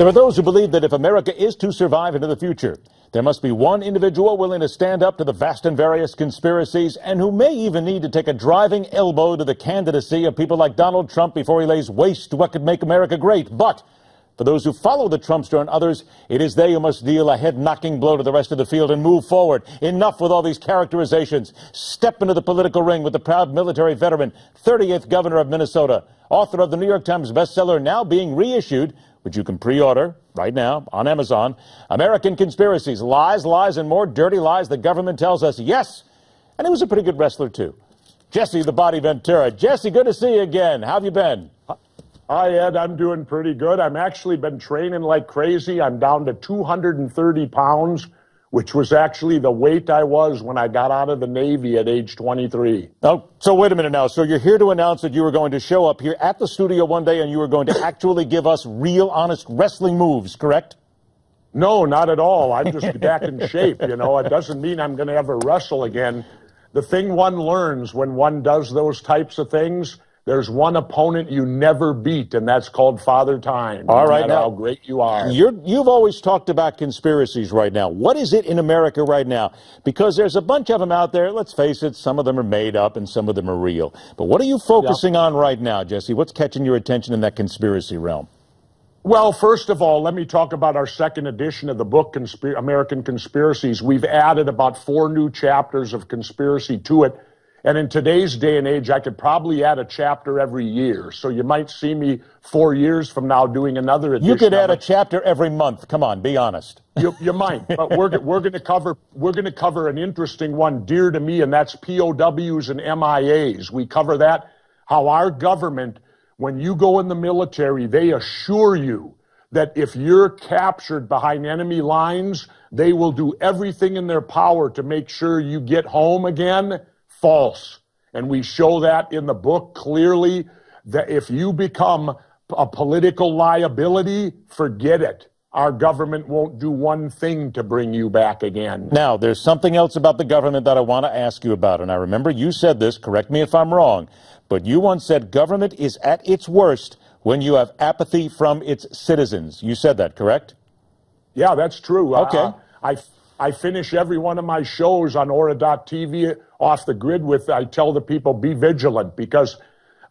There are those who believe that if America is to survive into the future, there must be one individual willing to stand up to the vast and various conspiracies and who may even need to take a driving elbow to the candidacy of people like Donald Trump before he lays waste to what could make America great. But for those who follow the Trumpster and others, it is they who must deal a head-knocking blow to the rest of the field and move forward. Enough with all these characterizations. Step into the political ring with the proud military veteran, 38th governor of Minnesota, author of the New York Times bestseller now being reissued, which you can pre-order right now on Amazon. American Conspiracies, Lies, Lies, and More Dirty Lies the Government Tells Us. Yes, and he was a pretty good wrestler, too. Jesse the Body Ventura. Jesse, good to see you again. How have you been? Hi, Ed. I'm doing pretty good. I'm actually been training like crazy. I'm down to 230 pounds, which was actually the weight I was when I got out of the Navy at age 23. Oh, so wait a minute now. So you're here to announce that you were going to show up here at the studio one day and you were going to actually give us real, honest wrestling moves, correct? No, not at all. I'm just back in shape, you know. It doesn't mean I'm going to ever wrestle again. The thing one learns when one does those types of things, there's one opponent you never beat, and that's called Father Time. All right, now, how great you are. You've always talked about conspiracies right now. What is it in America right now? Because there's a bunch of them out there. Let's face it, some of them are made up and some of them are real. But what are you focusing on right now, Jesse? What's catching your attention in that conspiracy realm? Well, first of all, let me talk about our second edition of the book, American Conspiracies. We've added about 4 new chapters of conspiracy to it. And in today's day and age, I could probably add a chapter every year. So you might see me 4 years from now doing another edition. You could add a chapter every month. Come on, be honest. You might, but we're going to cover an interesting one dear to me, and that's POWs and MIAs. We cover that, how our government, when you go in the military, they assure you that if you're captured behind enemy lines, they will do everything in their power to make sure you get home again. False. And we show that in the book clearly, that if you become a political liability, forget it. Our government won't do one thing to bring you back again. Now, there's something else about the government that I want to ask you about. And I remember you said this, correct me if I'm wrong, but you once said government is at its worst when you have apathy from its citizens. You said that, correct? Yeah, that's true. Okay. I finish every one of my shows on Aura.tv off the grid with, I tell the people, be vigilant, because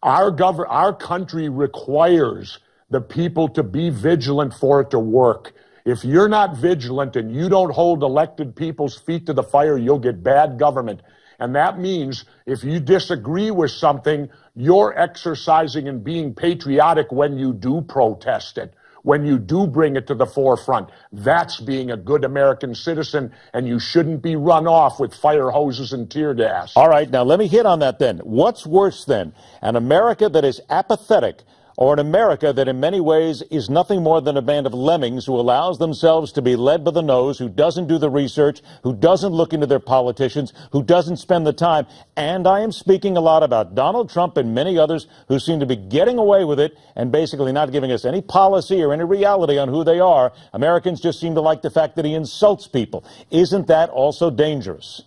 our country requires the people to be vigilant for it to work. If you're not vigilant and you don't hold elected people's feet to the fire, you'll get bad government. And that means if you disagree with something, you're exercising and being patriotic when you do protest it. When you do bring it to the forefront, that's being a good American citizen, and you shouldn't be run off with fire hoses and tear gas. All right, now let me hit on that then. What's worse then, an America that is apathetic or an America that in many ways is nothing more than a band of lemmings who allows themselves to be led by the nose, who doesn't do the research, who doesn't look into their politicians, who doesn't spend the time? And I am speaking a lot about Donald Trump and many others who seem to be getting away with it and basically not giving us any policy or any reality on who they are. Americans just seem to like the fact that he insults people. Isn't that also dangerous?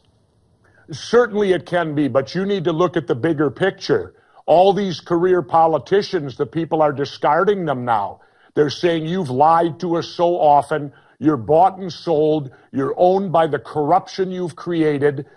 Certainly it can be, but you need to look at the bigger picture. All these career politicians, the people are discarding them now. They're saying you've lied to us so often, you're bought and sold, you're owned by the corruption you've created,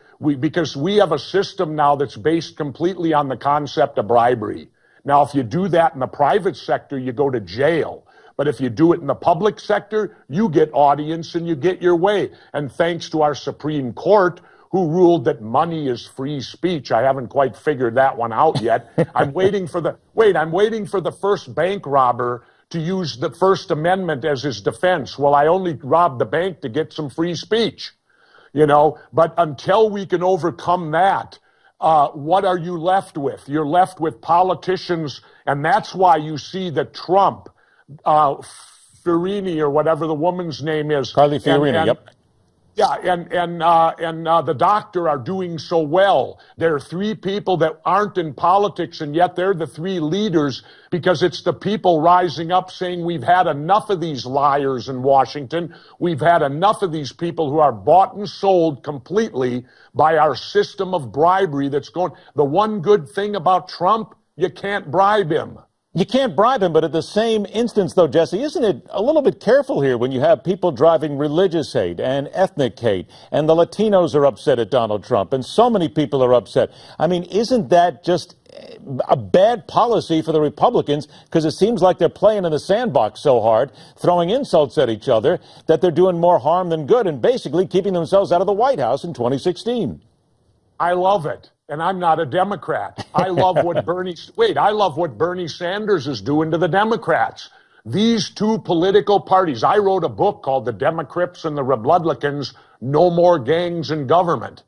because we have a system now that's based completely on the concept of bribery. Now, if you do that in the private sector, you go to jail. But if you do it in the public sector, you get audience and you get your way. And thanks to our Supreme Court, who ruled that money is free speech. I haven't quite figured that one out yet. I'm waiting for the first bank robber to use the First Amendment as his defense. Well, I only robbed the bank to get some free speech, you know. But until we can overcome that, what are you left with? You're left with politicians, and that's why you see that Trump, Fiorina, or whatever the woman's name is. Carly Fiorina, yep. Yeah, and the doctor are doing so well. There are 3 people that aren't in politics, and yet they're the 3 leaders, because it's the people rising up saying we've had enough of these liars in Washington. We've had enough of these people who are bought and sold completely by our system of bribery that's going. The one good thing about Trump, you can't bribe him. You can't bribe him, but at the same instance, though, Jesse, isn't it a little bit careful here when you have people driving religious hate and ethnic hate, and the Latinos are upset at Donald Trump, and so many people are upset? I mean, isn't that just a bad policy for the Republicans? Because it seems like they're playing in the sandbox so hard, throwing insults at each other, that they're doing more harm than good and basically keeping themselves out of the White House in 2016. I love it. And I'm not a Democrat. I love what Bernie Sanders is doing to the Democrats. These two political parties. I wrote a book called The Democrats and the Republicans, No More Gangs in Government.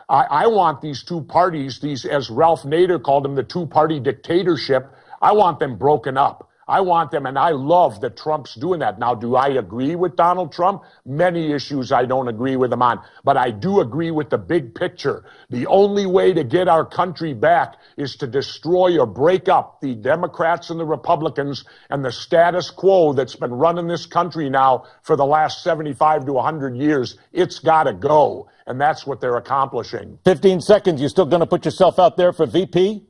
I want these two parties, these, as Ralph Nader called them, the two-party dictatorship, I want them broken up. I want them, and I love that Trump's doing that. Now, do I agree with Donald Trump? Many issues I don't agree with him on, but I do agree with the big picture. The only way to get our country back is to destroy or break up the Democrats and the Republicans and the status quo that's been running this country now for the last 75 to 100 years. It's got to go, and that's what they're accomplishing. 15 seconds. You still going to put yourself out there for VP?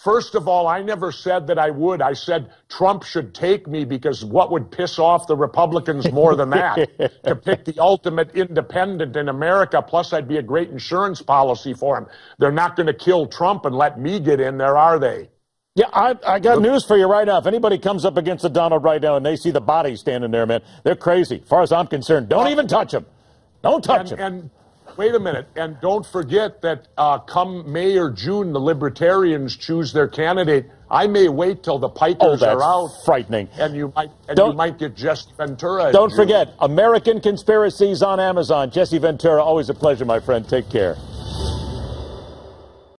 First of all, I never said that I would. I said Trump should take me because what would piss off the Republicans more than that? To pick the ultimate independent in America, plus I'd be a great insurance policy for him. They're not going to kill Trump and let me get in there, are they? Yeah, I got news for you right now. If anybody comes up against a Donald right now and they see the body standing there, man, they're crazy. As far as I'm concerned, don't even touch him. Don't touch him. And wait a minute, and don't forget that come May or June, the Libertarians choose their candidate. I may wait till the Pikers are out. Frightening. And you might get Jesse Ventura. Don't forget, American Conspiracies on Amazon. Jesse Ventura, always a pleasure, my friend. Take care.